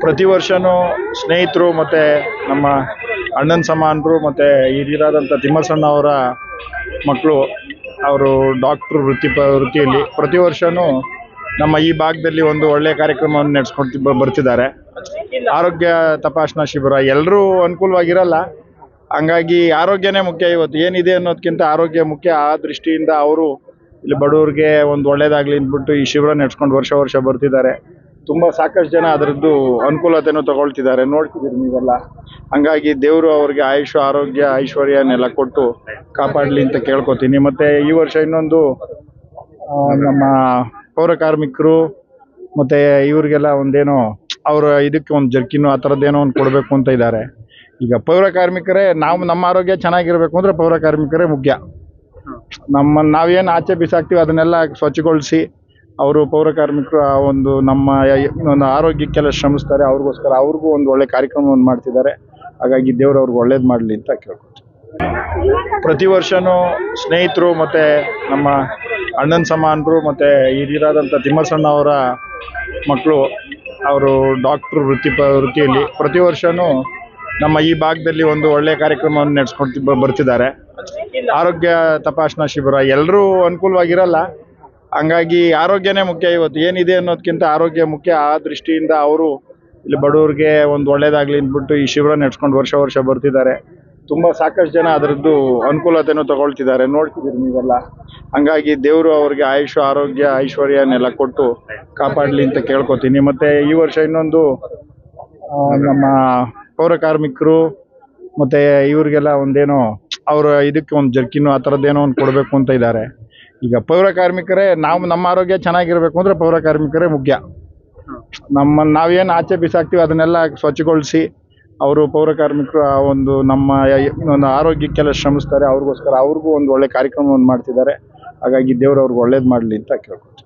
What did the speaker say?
ಪ್ರತಿ ವರ್ಷನೂ ಸ್ನೇಹಿತರು ಮತ್ತು ನಮ್ಮ ಅಣ್ಣನ ಸಮಾನರು ಮತ್ತು ಹಿರಿಯರಾದಂಥ ತಿಮ್ಮಸಣ್ಣ ಅವರ ಮಕ್ಕಳು ಅವರು ಡಾಕ್ಟ್ರು ವೃತ್ತಿಯಲ್ಲಿ ಪ್ರತಿ ವರ್ಷವೂ ನಮ್ಮ ಈ ಭಾಗದಲ್ಲಿ ಒಂದು ಒಳ್ಳೆಯ ಕಾರ್ಯಕ್ರಮವನ್ನು ನಡೆಸ್ಕೊಡ್ತಿ ಬರ್ತಿದ್ದಾರೆ. ಆರೋಗ್ಯ ತಪಾಸಣಾ ಶಿಬಿರ ಎಲ್ಲರೂ ಅನುಕೂಲವಾಗಿರಲ್ಲ, ಹಂಗಾಗಿ ಆರೋಗ್ಯನೇ ಮುಖ್ಯ. ಇವತ್ತು ಏನಿದೆ ಅನ್ನೋದಕ್ಕಿಂತ ಆರೋಗ್ಯ ಮುಖ್ಯ. ಆ ದೃಷ್ಟಿಯಿಂದ ಅವರು ಇಲ್ಲಿ ಬಡವರಿಗೆ ಒಂದು ಒಳ್ಳೇದಾಗಲಿ ಅಂದ್ಬಿಟ್ಟು ಈ ಶಿಬಿರ ನಡೆಸ್ಕೊಂಡು ವರ್ಷ ಬರ್ತಿದ್ದಾರೆ. ತುಂಬ ಸಾಕಷ್ಟು ಜನ ಅದರದ್ದು ಅನುಕೂಲತೆಯೂ ತಗೊಳ್ತಿದ್ದಾರೆ, ನೋಡ್ತಿದ್ದೀರಿ ನೀವೆಲ್ಲ. ಹಂಗಾಗಿ ದೇವರು ಅವ್ರಿಗೆ ಆಯುಷು ಆರೋಗ್ಯ ಐಶ್ವರ್ಯನೆಲ್ಲ ಕೊಟ್ಟು ಕಾಪಾಡಲಿ ಅಂತ ಕೇಳ್ಕೊತೀನಿ. ಮತ್ತು ಈ ವರ್ಷ ಇನ್ನೊಂದು ನಮ್ಮ ಪೌರ ಕಾರ್ಮಿಕರು ಮತ್ತು ಇವ್ರಿಗೆಲ್ಲ ಒಂದೇನೋ ಅವರ ಇದಕ್ಕೆ ಒಂದು ಜರ್ಕಿನ್ನು ಆ ಥರದ್ದೇನೋ ಒಂದು ಕೊಡಬೇಕು ಅಂತ ಇದ್ದಾರೆ. ಈಗ ಪೌರ ಕಾರ್ಮಿಕರೇ ನಮ್ಮ ಆರೋಗ್ಯ ಚೆನ್ನಾಗಿರಬೇಕು ಅಂದರೆ ಪೌರ ಕಾರ್ಮಿಕರೇ ಮುಖ್ಯ. ನಾವೇನು ಆಚೆ ಬಿಸಾಕ್ತೀವಿ ಅದನ್ನೆಲ್ಲ ಸ್ವಚ್ಛಗೊಳಿಸಿ ಅವರು ಪೌರ ಕಾರ್ಮಿಕರು ಒಂದು ನಮ್ಮ ಒಂದು ಆರೋಗ್ಯಕ್ಕೆಲ್ಲ ಶ್ರಮಿಸ್ತಾರೆ. ಅವ್ರಿಗೋಸ್ಕರ ಅವ್ರಿಗೂ ಒಂದು ಒಳ್ಳೆ ಕಾರ್ಯಕ್ರಮವನ್ನು ಮಾಡ್ತಿದ್ದಾರೆ. ಹಾಗಾಗಿ ದೇವರು ಅವ್ರಿಗೆ ಒಳ್ಳೇದು ಮಾಡಲಿ ಅಂತ ಕೇಳ್ಕೊತೀನಿ. ಪ್ರತಿ ವರ್ಷವೂ ಸ್ನೇಹಿತರು ಮತ್ತು ನಮ್ಮ ಅಣ್ಣನ ಸಮಾನರು ಮತ್ತು ಹಿರಿಯರಾದಂಥ ತಿಮ್ಮಸಣ್ಣ ಅವರ ಮಕ್ಕಳು ಅವರು ಡಾಕ್ಟ್ರು ವೃತ್ತಿಯಲ್ಲಿ ಪ್ರತಿ ವರ್ಷವೂ ನಮ್ಮ ಈ ಭಾಗದಲ್ಲಿ ಒಂದು ಒಳ್ಳೆಯ ಕಾರ್ಯಕ್ರಮವನ್ನು ನಡೆಸ್ಕೊಡ್ತಿ ಬರ್ತಿದ್ದಾರೆ. ಆರೋಗ್ಯ ತಪಾಸಣಾ ಶಿಬಿರ ಎಲ್ಲರೂ ಅನುಕೂಲವಾಗಿರಲ್ಲ, ಹಂಗಾಗಿ ಆರೋಗ್ಯನೇ ಮುಖ್ಯ. ಇವತ್ತು ಏನಿದೆ ಅನ್ನೋದಕ್ಕಿಂತ ಆರೋಗ್ಯ ಮುಖ್ಯ. ಆ ದೃಷ್ಟಿಯಿಂದ ಅವರು ಇಲ್ಲಿ ಬಡವರಿಗೆ ಒಂದು ಒಳ್ಳೇದಾಗಲಿ ಅಂದ್ಬಿಟ್ಟು ಈ ಶಿಬಿರ ನಡೆಸ್ಕೊಂಡು ವರ್ಷ ಬರ್ತಿದ್ದಾರೆ. ತುಂಬ ಸಾಕಷ್ಟು ಜನ ಅದರದ್ದು ಅನುಕೂಲತೆಯೂ ತಗೊಳ್ತಿದ್ದಾರೆ, ನೋಡ್ತಿದ್ದೀರಿ ನೀವೆಲ್ಲ. ಹಂಗಾಗಿ ದೇವರು ಅವ್ರಿಗೆ ಆಯುಷು ಆರೋಗ್ಯ ಐಶ್ವರ್ಯನೆಲ್ಲ ಕೊಟ್ಟು ಕಾಪಾಡಲಿ ಅಂತ ಕೇಳ್ಕೊತೀನಿ. ಮತ್ತು ಈ ವರ್ಷ ಇನ್ನೊಂದು ನಮ್ಮ ಪೌರ ಕಾರ್ಮಿಕರು ಮತ್ತು ಇವ್ರಿಗೆಲ್ಲ ಒಂದೇನೋ ಅವರ ಇದಕ್ಕೆ ಒಂದು ಜರ್ಕಿನ್ನು ಆ ಥರದ್ದೇನೋ ಒಂದು ಕೊಡಬೇಕು ಅಂತ ಇದ್ದಾರೆ. ಈಗ ಪೌರ ಕಾರ್ಮಿಕರೇ ನಮ್ಮ ಆರೋಗ್ಯ ಚೆನ್ನಾಗಿರಬೇಕು ಅಂದರೆ ಪೌರ ಕಾರ್ಮಿಕರೇ ಮುಖ್ಯ. ನಾವೇನು ಆಚೆ ಬಿಸಾಕ್ತೀವಿ ಅದನ್ನೆಲ್ಲ ಸ್ವಚ್ಛಗೊಳಿಸಿ ಅವರು ಪೌರ ಕಾರ್ಮಿಕರು ಒಂದು ನಮ್ಮ ಒಂದು ಆರೋಗ್ಯಕ್ಕೆಲ್ಲ ಶ್ರಮಿಸ್ತಾರೆ. ಅವ್ರಿಗೋಸ್ಕರ ಅವ್ರಿಗೂ ಒಂದು ಒಳ್ಳೆ ಕಾರ್ಯಕ್ರಮವನ್ನು ಮಾಡ್ತಿದ್ದಾರೆ. ಹಾಗಾಗಿ ದೇವರು ಅವ್ರಿಗೆ ಒಳ್ಳೇದು ಮಾಡಲಿ ಅಂತ ಕೇಳ್ಕೊತೀನಿ.